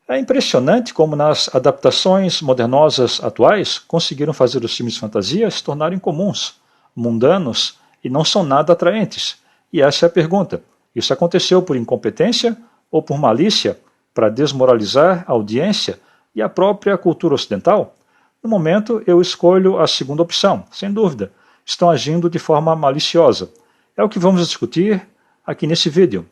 É impressionante como nas adaptações modernosas atuais conseguiram fazer os filmes de fantasia se tornarem comuns, mundanos e não são nada atraentes. E essa é a pergunta. Isso aconteceu por incompetência ou por malícia para desmoralizar a audiência e a própria cultura ocidental? No momento, eu escolho a segunda opção, sem dúvida. Estão agindo de forma maliciosa. É o que vamos discutir aqui nesse vídeo.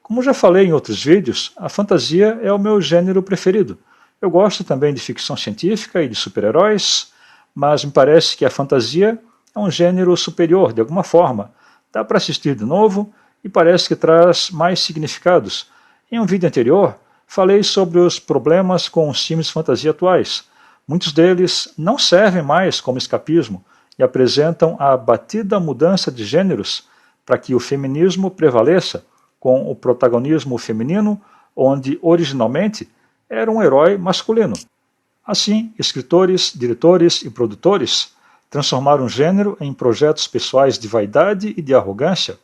Como já falei em outros vídeos, a fantasia é o meu gênero preferido. Eu gosto também de ficção científica e de super-heróis, mas me parece que a fantasia é um gênero superior, de alguma forma. Dá para assistir de novo e parece que traz mais significados. Em um vídeo anterior, falei sobre os problemas com os filmes de fantasia atuais. Muitos deles não servem mais como escapismo e apresentam a batida mudança de gêneros para que o feminismo prevaleça, com o protagonismo feminino, onde originalmente era um herói masculino. Assim, escritores, diretores e produtores transformaram o gênero em projetos pessoais de vaidade e de arrogância.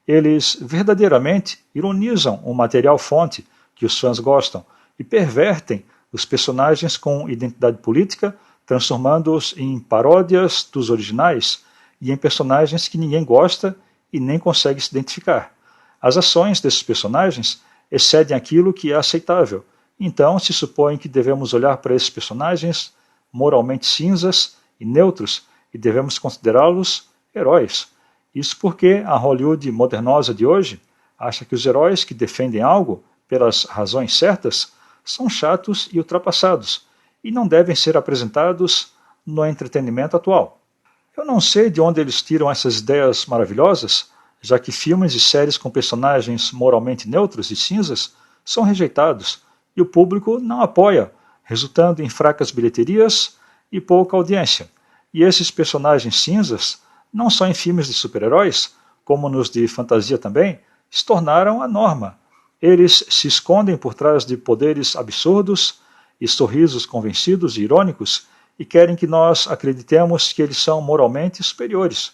Eles verdadeiramente ironizam o material-fonte que os fãs gostam e pervertem os personagens com identidade política, transformando-os em paródias dos originais e em personagens que ninguém gosta e nem consegue se identificar. As ações desses personagens excedem aquilo que é aceitável. Então, se supõe que devemos olhar para esses personagens moralmente cinzas e neutros e devemos considerá-los heróis. Isso porque a Hollywood modernosa de hoje acha que os heróis que defendem algo pelas razões certas são chatos e ultrapassados e não devem ser apresentados no entretenimento atual. Eu não sei de onde eles tiram essas ideias maravilhosas, já que filmes e séries com personagens moralmente neutros e cinzas são rejeitados e o público não apoia, resultando em fracas bilheterias e pouca audiência. E esses personagens cinzas, não só em filmes de super-heróis, como nos de fantasia também, se tornaram a norma. Eles se escondem por trás de poderes absurdos e sorrisos convencidos e irônicos e querem que nós acreditemos que eles são moralmente superiores.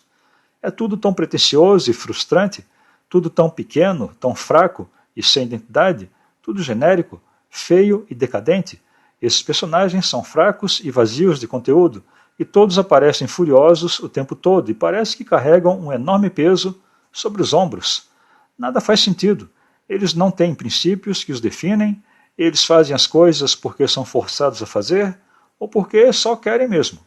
É tudo tão pretensioso e frustrante, tudo tão pequeno, tão fraco e sem identidade, tudo genérico, feio e decadente. Esses personagens são fracos e vazios de conteúdo, e todos aparecem furiosos o tempo todo e parece que carregam um enorme peso sobre os ombros. Nada faz sentido. Eles não têm princípios que os definem, eles fazem as coisas porque são forçados a fazer ou porque só querem mesmo.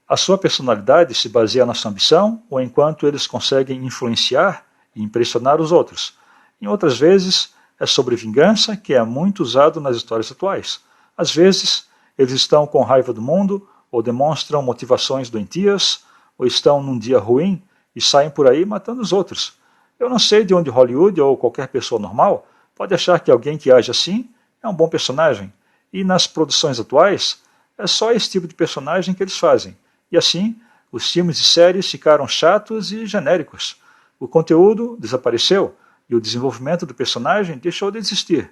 A sua personalidade se baseia na sua ambição ou enquanto eles conseguem influenciar e impressionar os outros. Em outras vezes, é sobre vingança, que é muito usado nas histórias atuais. Às vezes, eles estão com raiva do mundo ou demonstram motivações doentias ou estão num dia ruim e saem por aí matando os outros. Eu não sei de onde Hollywood ou qualquer pessoa normal pode achar que alguém que age assim é um bom personagem. E nas produções atuais, é só esse tipo de personagem que eles fazem. E assim, os filmes e séries ficaram chatos e genéricos. O conteúdo desapareceu e o desenvolvimento do personagem deixou de existir.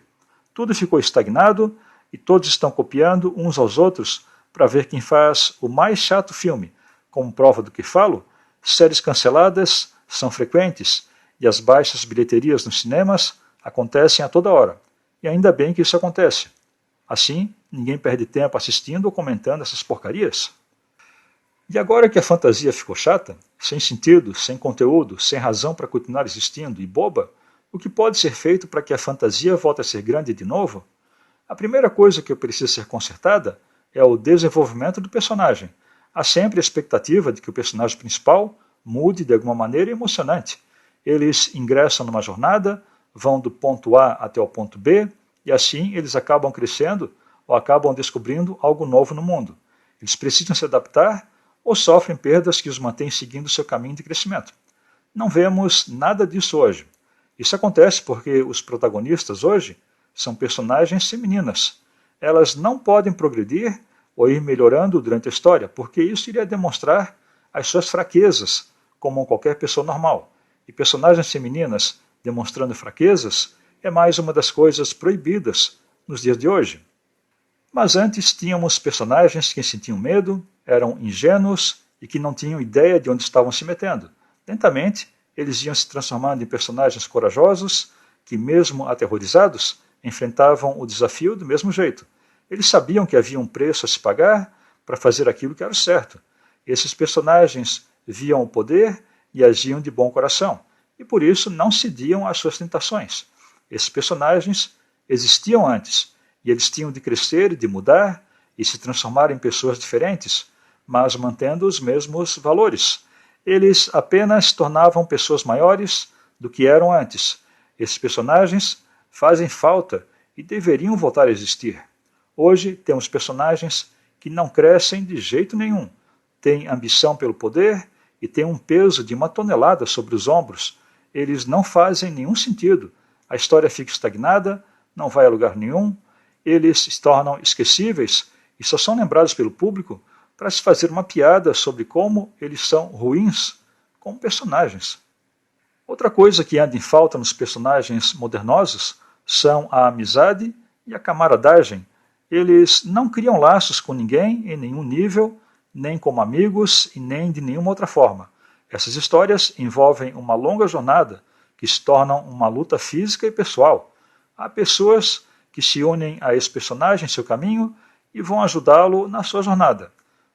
Tudo ficou estagnado e todos estão copiando uns aos outros para ver quem faz o mais chato filme. Como prova do que falo, séries canceladas são frequentes e as baixas bilheterias nos cinemas acontecem a toda hora. E ainda bem que isso acontece. Assim, ninguém perde tempo assistindo ou comentando essas porcarias. E agora que a fantasia ficou chata, sem sentido, sem conteúdo, sem razão para continuar existindo e boba, o que pode ser feito para que a fantasia volte a ser grande de novo? A primeira coisa que precisa ser consertada é o desenvolvimento do personagem. Há sempre a expectativa de que o personagem principal mude de alguma maneira emocionante. Eles ingressam numa jornada, vão do ponto A até o ponto B, e assim eles acabam crescendo ou acabam descobrindo algo novo no mundo. Eles precisam se adaptar ou sofrem perdas que os mantêm seguindo seu caminho de crescimento. Não vemos nada disso hoje. Isso acontece porque os protagonistas hoje são personagens femininas. Elas não podem progredir ou ir melhorando durante a história, porque isso iria demonstrar as suas fraquezas, como qualquer pessoa normal. E personagens femininas demonstrando fraquezas é mais uma das coisas proibidas nos dias de hoje. Mas antes tínhamos personagens que sentiam medo, eram ingênuos e que não tinham ideia de onde estavam se metendo. Lentamente, eles iam se transformando em personagens corajosos que, mesmo aterrorizados, enfrentavam o desafio do mesmo jeito. Eles sabiam que havia um preço a se pagar para fazer aquilo que era certo. Esses personagens viam o poder e agiam de bom coração, e por isso não cediam às suas tentações. Esses personagens existiam antes, e eles tinham de crescer e de mudar e se transformar em pessoas diferentes, mas mantendo os mesmos valores. Eles apenas tornavam pessoas maiores do que eram antes. Esses personagens fazem falta e deveriam voltar a existir. Hoje temos personagens que não crescem de jeito nenhum, têm ambição pelo poder e têm um peso de 1 tonelada sobre os ombros. Eles não fazem nenhum sentido. A história fica estagnada, não vai a lugar nenhum, eles se tornam esquecíveis e só são lembrados pelo público para se fazer uma piada sobre como eles são ruins como personagens. Outra coisa que anda em falta nos personagens modernosos são a amizade e a camaradagem. Eles não criam laços com ninguém em nenhum nível, nem como amigos e nem de nenhuma outra forma. Essas histórias envolvem uma longa jornada que se tornam uma luta física e pessoal. Há pessoas que se unem a esse personagem em seu caminho e vão ajudá-lo na sua jornada.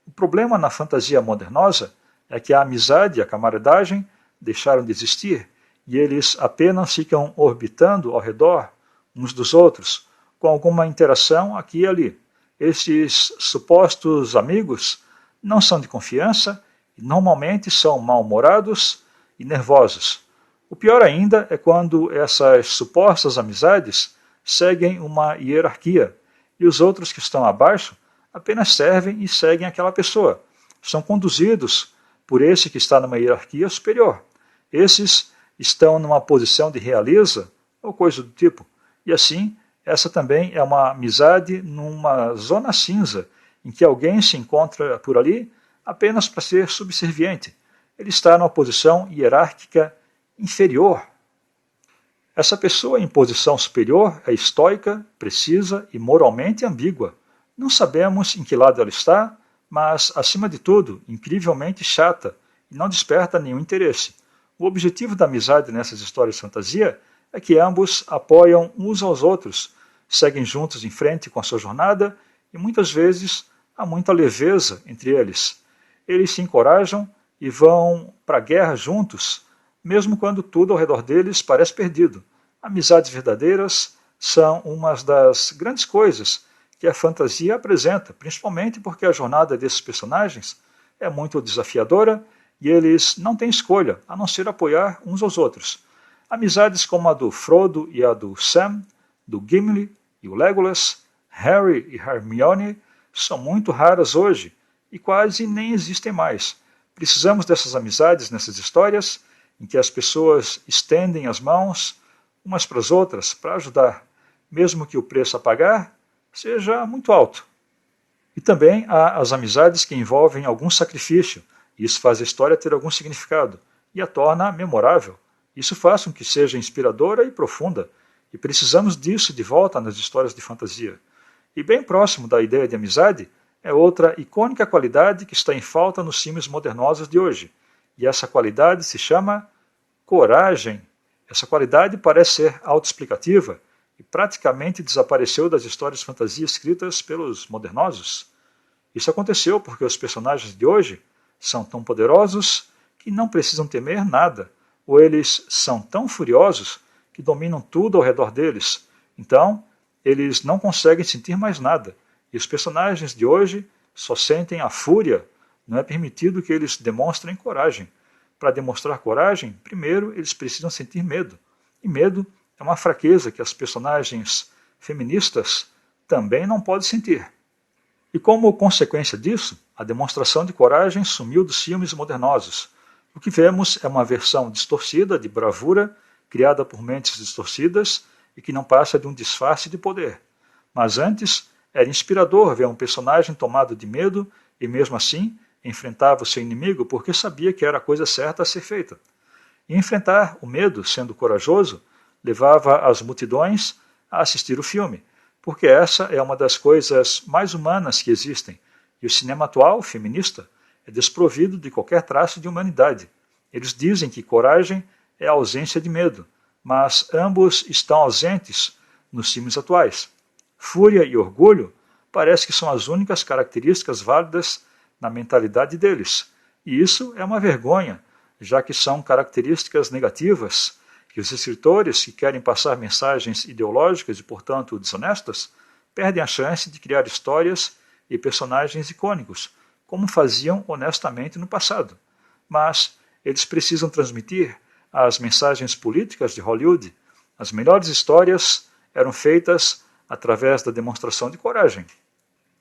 O problema na fantasia modernosa é que a amizade e a camaradagem deixaram de existir e eles apenas ficam orbitando ao redor uns dos outros, com alguma interação aqui e ali. Esses supostos amigos não são de confiança e normalmente são mal-humorados e nervosos. O pior ainda é quando essas supostas amizades seguem uma hierarquia e os outros que estão abaixo apenas servem e seguem aquela pessoa. São conduzidos por esse que está numa hierarquia superior. Esses estão numa posição de realeza ou coisa do tipo. E assim, essa também é uma amizade numa zona cinza, em que alguém se encontra por ali apenas para ser subserviente. Ele está numa posição hierárquica inferior. Essa pessoa em posição superior é estoica, precisa e moralmente ambígua. Não sabemos em que lado ela está, mas, acima de tudo, incrivelmente chata e não desperta nenhum interesse. O objetivo da amizade nessas histórias de fantasia é que ambos apoiam uns aos outros, seguem juntos em frente com a sua jornada e muitas vezes há muita leveza entre eles. Eles se encorajam e vão para a guerra juntos, mesmo quando tudo ao redor deles parece perdido. Amizades verdadeiras são uma das grandes coisas que a fantasia apresenta, principalmente porque a jornada desses personagens é muito desafiadora e eles não têm escolha a não ser apoiar uns aos outros. Amizades como a do Frodo e a do Sam, do Gimli e o Legolas, Harry e Hermione são muito raras hoje e quase nem existem mais. Precisamos dessas amizades nessas histórias em que as pessoas estendem as mãos umas para as outras para ajudar, mesmo que o preço a pagar seja muito alto. E também há as amizades que envolvem algum sacrifício. Isso faz a história ter algum significado e a torna memorável. Isso faz com que seja inspiradora e profunda, e precisamos disso de volta nas histórias de fantasia. E bem próximo da ideia de amizade é outra icônica qualidade que está em falta nos filmes modernosos de hoje. E essa qualidade se chama coragem. Essa qualidade parece ser autoexplicativa e praticamente desapareceu das histórias de fantasia escritas pelos modernosos. Isso aconteceu porque os personagens de hoje são tão poderosos que não precisam temer nada, ou eles são tão furiosos que dominam tudo ao redor deles. Então, eles não conseguem sentir mais nada. E os personagens de hoje só sentem a fúria. Não é permitido que eles demonstrem coragem. Para demonstrar coragem, primeiro eles precisam sentir medo. E medo é uma fraqueza que as personagens feministas também não podem sentir. E como consequência disso, a demonstração de coragem sumiu dos filmes modernosos. O que vemos é uma versão distorcida de bravura, criada por mentes distorcidas e que não passa de um disfarce de poder. Mas antes, era inspirador ver um personagem tomado de medo e, mesmo assim, enfrentava o seu inimigo porque sabia que era a coisa certa a ser feita. E enfrentar o medo, sendo corajoso, levava as multidões a assistir o filme, porque essa é uma das coisas mais humanas que existem, e o cinema atual, feminista, é desprovido de qualquer traço de humanidade. Eles dizem que coragem é a ausência de medo, mas ambos estão ausentes nos filmes atuais. Fúria e orgulho parece que são as únicas características válidas na mentalidade deles. E isso é uma vergonha, já que são características negativas que os escritores que querem passar mensagens ideológicas e, portanto, desonestas, perdem a chance de criar histórias e personagens icônicos, como faziam honestamente no passado. Mas eles precisam transmitir as mensagens políticas de Hollywood. As melhores histórias eram feitas através da demonstração de coragem.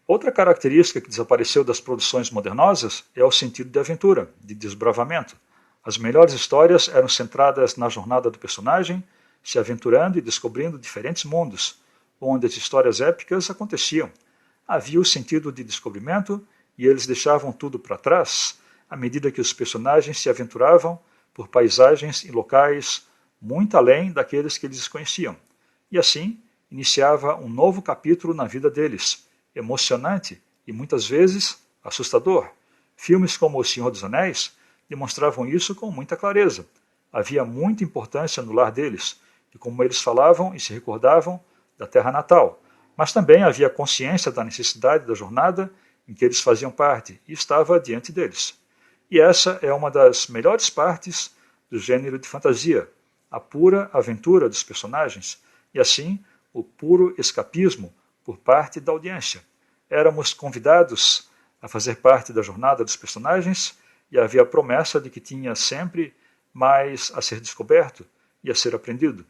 Outra característica que desapareceu das produções modernosas é o sentido de aventura, de desbravamento. As melhores histórias eram centradas na jornada do personagem, se aventurando e descobrindo diferentes mundos, onde as histórias épicas aconteciam. Havia o sentido de descobrimento e eles deixavam tudo para trás à medida que os personagens se aventuravam por paisagens e locais muito além daqueles que eles conheciam. E assim, iniciava um novo capítulo na vida deles, emocionante e muitas vezes assustador. Filmes como O Senhor dos Anéis demonstravam isso com muita clareza. Havia muita importância no lar deles, e como eles falavam e se recordavam da terra natal. Mas também havia consciência da necessidade da jornada em que eles faziam parte e estava diante deles. E essa é uma das melhores partes do gênero de fantasia, a pura aventura dos personagens, e assim o puro escapismo por parte da audiência. Éramos convidados a fazer parte da jornada dos personagens e havia a promessa de que tinha sempre mais a ser descoberto e a ser aprendido.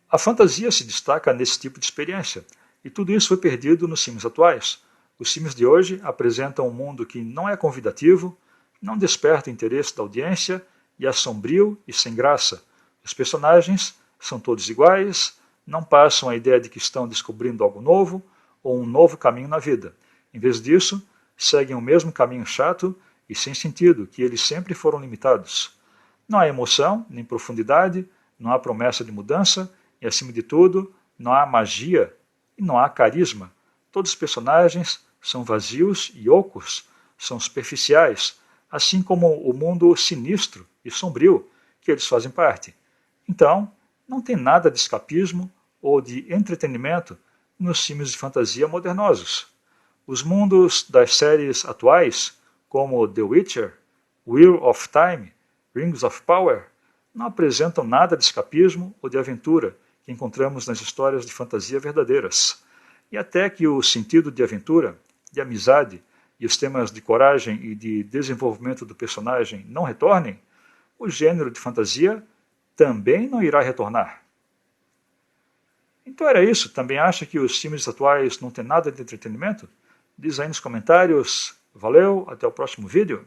A fantasia se destaca nesse tipo de experiência, e tudo isso foi perdido nos filmes atuais. Os filmes de hoje apresentam um mundo que não é convidativo, não desperta o interesse da audiência e é sombrio e sem graça. Os personagens são todos iguais, não passam a ideia de que estão descobrindo algo novo ou um novo caminho na vida. Em vez disso, seguem o mesmo caminho chato e sem sentido, que eles sempre foram limitados. Não há emoção, nem profundidade, não há promessa de mudança e, acima de tudo, não há magia e não há carisma. Todos os personagens são vazios e ocos, são superficiais, assim como o mundo sinistro e sombrio que eles fazem parte. Então, não tem nada de escapismo ou de entretenimento nos filmes de fantasia modernosos. Os mundos das séries atuais, como The Witcher, Wheel of Time, Rings of Power, não apresentam nada de escapismo ou de aventura que encontramos nas histórias de fantasia verdadeiras. E até que o sentido de aventura, de amizade e os temas de coragem e de desenvolvimento do personagem não retornem, o gênero de fantasia também não irá retornar. Então era isso. Também acha que os filmes atuais não têm nada de entretenimento? Diz aí nos comentários. Valeu, até o próximo vídeo.